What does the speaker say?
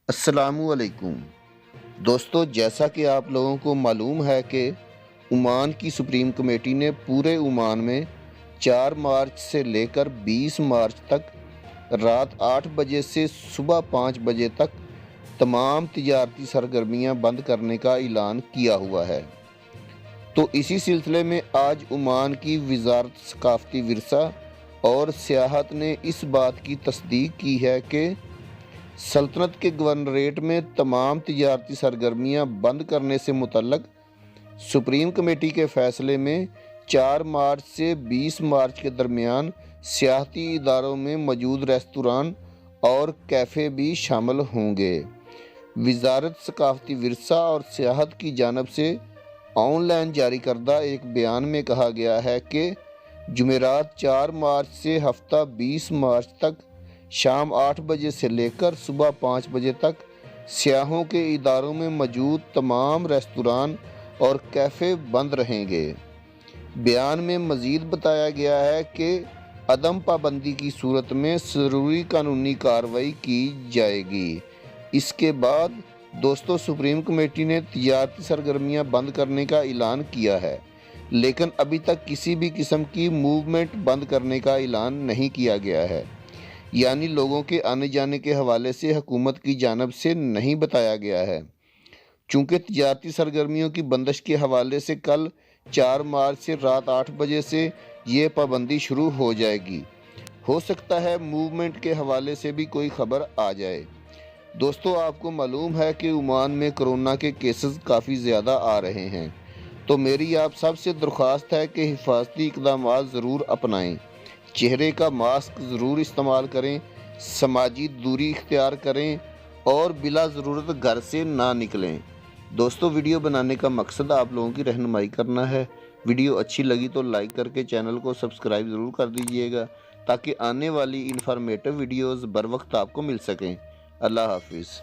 السلام علیکم دوستو، جیسا کہ آپ لوگوں کو معلوم ہے کہ عمان کی سپریم کمیٹی نے پورے عمان میں 4 مارچ سے لے کر 20 مارچ تک رات 8 بجے سے صبح 5 بجے تک تمام تجارتی سرگرمیاں بند کرنے کا اعلان کیا ہوا ہے۔ تو اسی سلسلے میں آج عمان کی وزارت ثقافتی ورثہ اور سیاحت نے اس بات کی تصدیق کی ہے کہ سلطنت کے گورنریٹ میں تمام تجارتی سرگرمیاں بند کرنے سے متعلق سپریم کمیٹی کے فیصلے میں 4 مارچ سے 20 مارچ کے درمیان سیاحتی اداروں میں موجود ریستوران اور کیفے بھی شامل ہوں گے۔ وزارت ثقافتی ورثہ اور سیاحت کی جانب سے آن لائن جاری کردہ ایک بیان میں کہا گیا ہے کہ جمعرات 4 مارچ سے ہفتہ 20 مارچ تک شام 8 بجے سے لے کر صبح 5 بجے تک سیاحوں کے اداروں میں موجود تمام ریستوران اور کیفے بند رہیں گے۔ بیان میں مزید بتایا گیا ہے کہ عدم پابندی کی صورت میں ضروری قانونی کارروائی کی جائے گی۔ اس کے بعد دوستو، سپریم کمیٹی نے تجارتی سرگرمیاں بند کرنے کا اعلان کیا ہے، لیکن ابھی تک کسی بھی قسم کی موومنٹ بند کرنے کا اعلان نہیں کیا گیا ہے، یعنی لوگوں کے آنے جانے کے حوالے سے حکومت کی جانب سے نہیں بتایا گیا ہے۔ چونکہ تجارتی سرگرمیوں کی بندش کے حوالے سے کل 4 مارچ سے رات 8 بجے سے یہ پابندی شروع ہو جائے گی، ہو سکتا ہے موومنٹ کے حوالے سے بھی کوئی خبر آ جائے۔ دوستو، آپ کو معلوم ہے کہ عمان میں کرونا کے کیسز کافی زیادہ آ رہے ہیں، تو میری آپ سب سے درخواست ہے کہ حفاظتی اقدامات ضرور اپنائیں، چہرے کا ماسک ضرور استعمال کریں، سماجی دوری اختیار کریں اور بلا ضرورت گھر سے نہ نکلیں۔ دوستو، ویڈیو بنانے کا مقصد آپ لوگوں کی رہنمائی کرنا ہے۔ ویڈیو اچھی لگی تو لائک کر کے چینل کو سبسکرائب ضرور کر دیجئے گا تاکہ آنے والی انفارمیٹو ویڈیوز بر وقت آپ کو مل سکیں۔ اللہ حافظ۔